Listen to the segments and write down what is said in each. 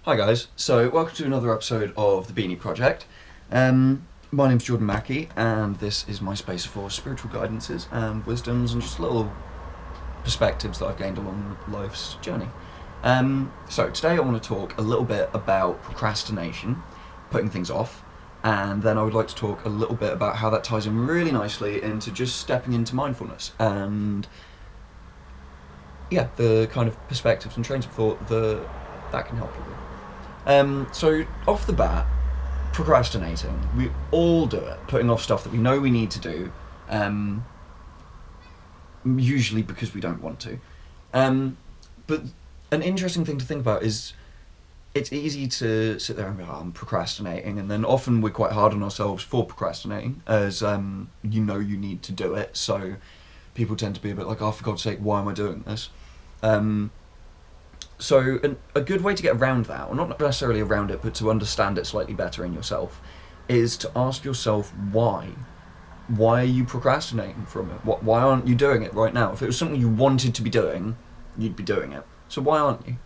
Hi guys, so welcome to another episode of The Beanie Project. My name's Jordan Mackey, and this is my space for spiritual guidances and wisdoms and just little perspectives that I've gained along life's journey. So today I want to talk a little bit about procrastination, putting things off, and then I would like to talk a little bit about how that ties in really nicely into just stepping into mindfulness and the kind of perspectives and trains of thought that can help you with. So off the bat, procrastinating. We all do it, putting off stuff that we know we need to do, usually because we don't want to. But an interesting thing to think about is it's easy to sit there and be like, I'm procrastinating, and then often we're quite hard on ourselves for procrastinating, as you know you need to do it, so people tend to be a bit like, oh, for God's sake, why am I doing this? So a good way to get around that, or not necessarily around it, but to understand it slightly better in yourself, is to ask yourself why. Why are you procrastinating from it? Why aren't you doing it right now? If it was something you wanted to be doing, you'd be doing it. So why aren't you?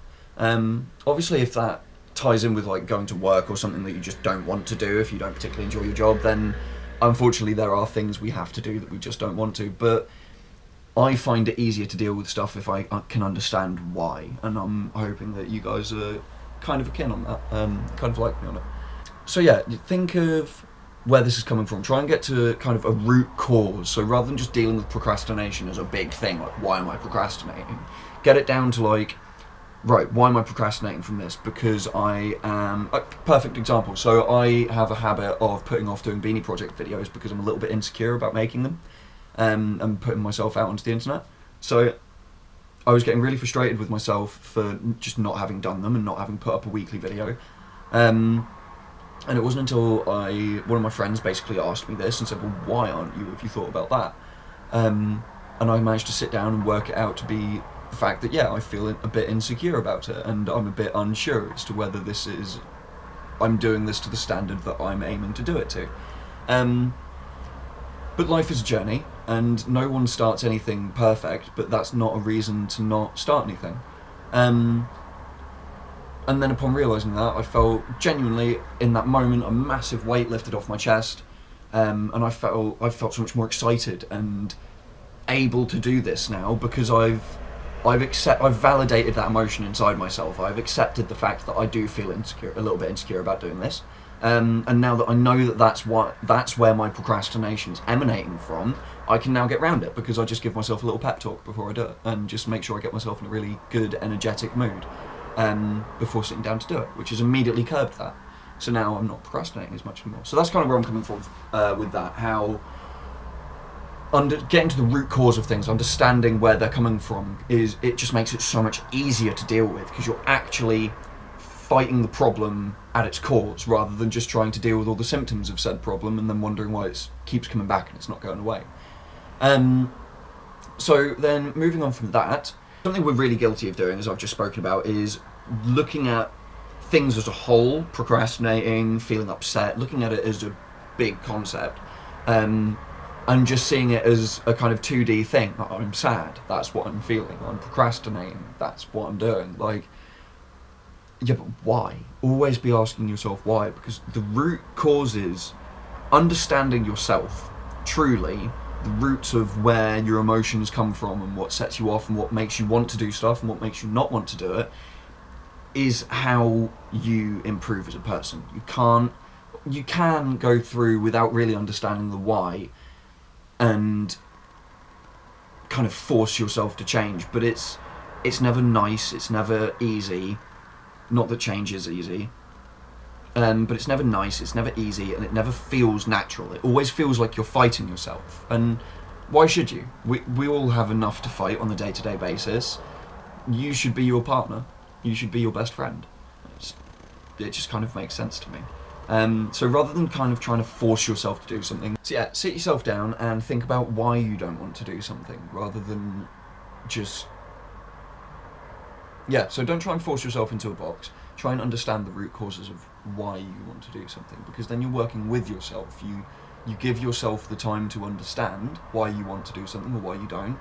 Obviously, if that ties in with like going to work or something that you just don't want to do, if you don't particularly enjoy your job, then unfortunately there are things we have to do that we just don't want to. But I find it easier to deal with stuff if I can understand why, and I'm hoping that you guys are kind of akin on that, kind of like me on it. So yeah, think of where this is coming from. Try and get to kind of a root cause. So rather than just dealing with procrastination as a big thing, like why am I procrastinating, get it down to like, right, why am I procrastinating from this? Because I am, a perfect example, so I have a habit of putting off doing Beanie Project videos because I'm a little bit insecure about making them. And putting myself out onto the internet. So I was getting really frustrated with myself for just not having done them and not having put up a weekly video. And it wasn't until one of my friends basically asked me this and said, well, why aren't you, have you thought about that? And I managed to sit down and work it out to be the fact that, I feel a bit insecure about it, and I'm a bit unsure as to whether I'm doing this to the standard that I'm aiming to do it to. But life is a journey, and no one starts anything perfect, but that's not a reason to not start anything. And then upon realising that, I felt genuinely, in that moment, a massive weight lifted off my chest, and I felt so much more excited and able to do this now, because I've validated that emotion inside myself. I've accepted the fact that I do feel insecure, a little bit insecure about doing this. And now that I know that that's where my procrastination's emanating from, I can now get around it, because I just give myself a little pep talk before I do it, and just make sure I get myself in a really good, energetic mood before sitting down to do it, which has immediately curbed that. So now I'm not procrastinating as much anymore. So that's kind of where I'm coming from with that, how getting to the root cause of things, understanding where they're coming from, it just makes it so much easier to deal with, because you're actually fighting the problem at its cause, rather than just trying to deal with all the symptoms of said problem and then wondering why it keeps coming back and it's not going away. So then moving on from that, something we're really guilty of doing, as I've just spoken about, is looking at things as a whole, procrastinating, feeling upset, looking at it as a big concept, and just seeing it as a kind of 2D thing. Like, I'm sad, that's what I'm feeling. I'm procrastinating, that's what I'm doing. Like, yeah, but why? Always be asking yourself why, because the root causes, understanding yourself, truly, the roots of where your emotions come from and what sets you off and what makes you want to do stuff and what makes you not want to do it, is how you improve as a person. You can go through without really understanding the why and kind of force yourself to change, but it's never nice, it's never easy. Not that change is easy, but it's never nice, it's never easy, and it never feels natural. It always feels like you're fighting yourself, and why should you? We all have enough to fight on a day-to-day basis. You should be your partner. You should be your best friend. It just kind of makes sense to me. So rather than kind of trying to force yourself to do something, so sit yourself down and think about why you don't want to do something, rather than just... so don't try and force yourself into a box. Try and understand the root causes of why you want to do something, because then you're working with yourself. You give yourself the time to understand why you want to do something or why you don't.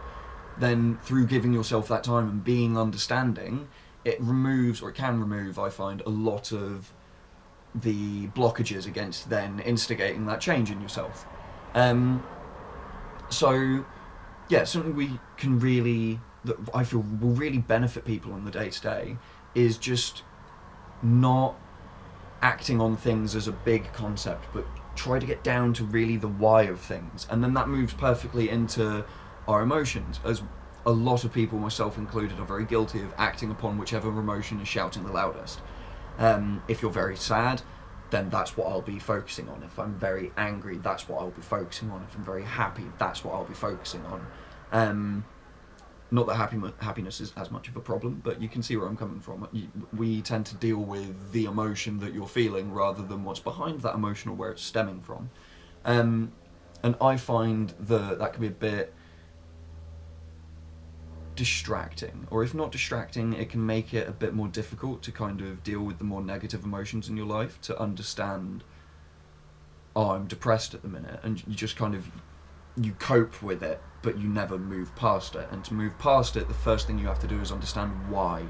Then through giving yourself that time and being understanding, it removes, or it can remove, I find, a lot of the blockages against then instigating that change in yourself. So, yeah, something we can really, that I feel will really benefit people on the day to day, is just not acting on things as a big concept, but try to get down to really the why of things. And then that moves perfectly into our emotions, as a lot of people, myself included, are very guilty of acting upon whichever emotion is shouting the loudest. If you're very sad, then that's what I'll be focusing on. If I'm very angry, that's what I'll be focusing on. If I'm very happy, that's what I'll be focusing on. Not that happiness is as much of a problem, but you can see where I'm coming from. We tend to deal with the emotion that you're feeling rather than what's behind that emotion or where it's stemming from. And I find that can be a bit distracting, or if not distracting, it can make it a bit more difficult to kind of deal with the more negative emotions in your life, to understand, oh, I'm depressed at the minute, and you just kind of, you cope with it, but you never move past it. And to move past it, the first thing you have to do is understand why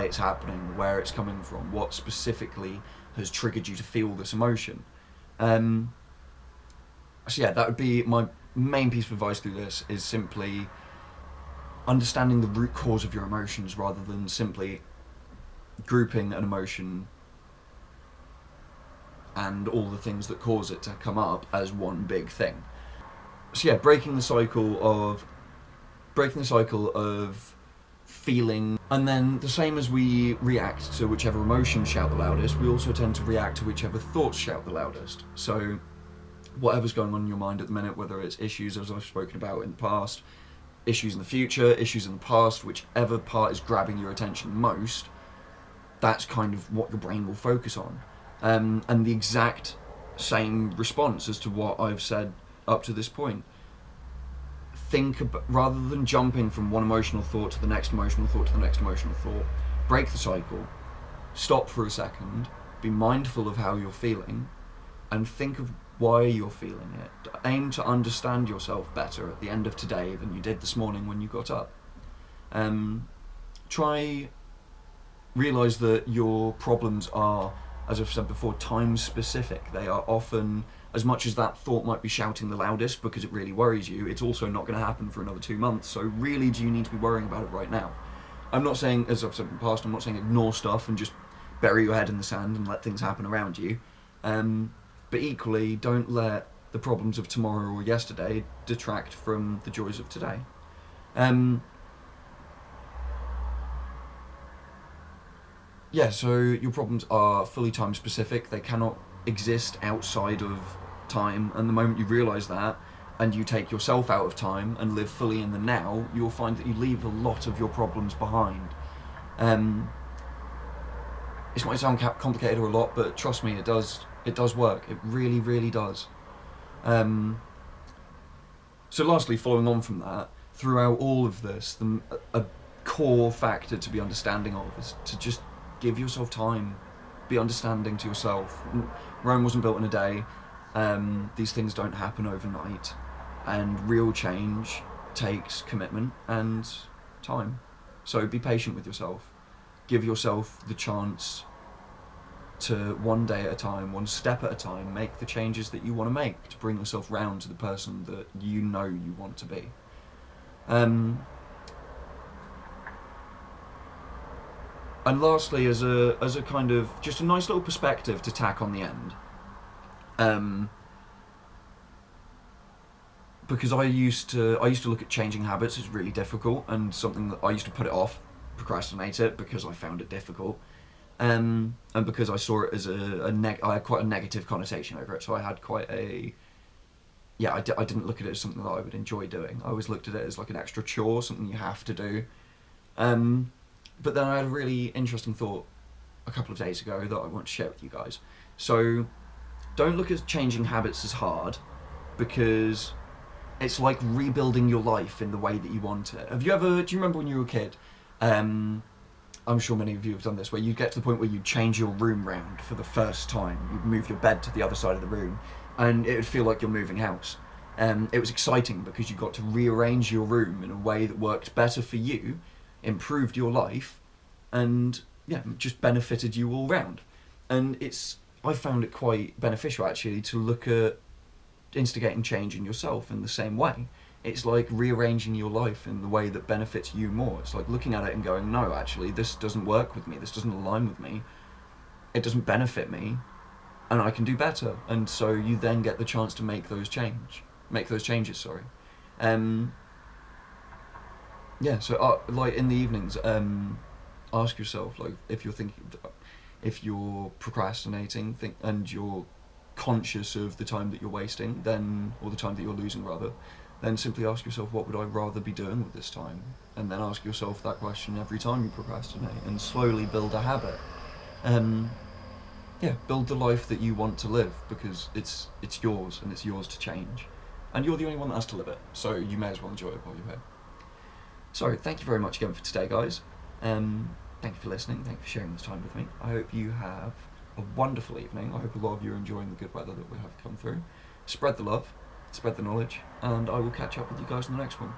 it's happening, where it's coming from, what specifically has triggered you to feel this emotion. So yeah, that would be my main piece of advice through this, is simply understanding the root cause of your emotions rather than simply grouping an emotion and all the things that cause it to come up as one big thing. So yeah, breaking the cycle of feeling, and then the same as we react to whichever emotions shout the loudest, we also tend to react to whichever thoughts shout the loudest. So whatever's going on in your mind at the minute, whether it's issues, as I've spoken about in the past, issues in the future, issues in the past, whichever part is grabbing your attention most, that's kind of what your brain will focus on. And the exact same response as to what I've said up to this point. Think about, rather than jumping from one emotional thought to the next emotional thought to the next emotional thought, break the cycle, stop for a second, be mindful of how you're feeling, and think of why you're feeling it. Aim to understand yourself better at the end of today than you did this morning when you got up. Realise that your problems are, as I've said before, time specific. They are often, as much as that thought might be shouting the loudest because it really worries you, it's also not going to happen for another 2 months. So really, do you need to be worrying about it right now? I'm not saying, as I've said in the past, I'm not saying ignore stuff and just bury your head in the sand and let things happen around you. But equally, don't let the problems of tomorrow or yesterday detract from the joys of today. Yeah, so your problems are fully time specific. They cannot exist outside of time, and the moment you realise that, and you take yourself out of time and live fully in the now, you'll find that you leave a lot of your problems behind. This might sound complicated or a lot, but trust me, it does work. It really, really does. So lastly, following on from that, throughout all of this, a core factor to be understanding of is to just give yourself time. Be understanding to yourself. Rome wasn't built in a day. These things don't happen overnight. And real change takes commitment and time. So be patient with yourself. Give yourself the chance to, one day at a time, one step at a time, make the changes that you want to make to bring yourself round to the person that you know you want to be. And lastly, as a kind of just a nice little perspective to tack on the end, because I used to look at changing habits as really difficult, and something that I used to put it off, procrastinate it, because I found it difficult, and because I saw it as I had quite a negative connotation over it. So I had quite a, I didn't look at it as something that I would enjoy doing. I always looked at it as like an extra chore, something you have to do. But then I had a really interesting thought a couple of days ago that I want to share with you guys. So don't look at changing habits as hard, because it's like rebuilding your life in the way that you want it. Do you remember when you were a kid? I'm sure many of you have done this, where you get to the point where you change your room round for the first time. You move your bed to the other side of the room, and it would feel like you're moving house. It was exciting because you got to rearrange your room in a way that worked better for you, improved your life, and yeah, just benefited you all round. And I found it quite beneficial actually to look at instigating change in yourself in the same way. It's like rearranging your life in the way that benefits you more. It's like looking at it and going, no, actually, this doesn't work with me, this doesn't align with me, it doesn't benefit me, and I can do better. And so you then get the chance to make those changes. Sorry. Yeah. So like in the evenings, ask yourself, like, if you're procrastinating, and you're conscious of the time that you're wasting, then, or the time that you're losing rather, then simply ask yourself, what would I rather be doing with this time? And then ask yourself that question every time you procrastinate, and slowly build a habit. Yeah, build the life that you want to live, because it's yours, and it's yours to change, and you're the only one that has to live it. So you may as well enjoy it while you're here. So thank you very much again for today, guys. Thank you for listening. Thank you for sharing this time with me. I hope you have a wonderful evening. I hope a lot of you are enjoying the good weather that we have come through. Spread the love, spread the knowledge, and I will catch up with you guys in the next one.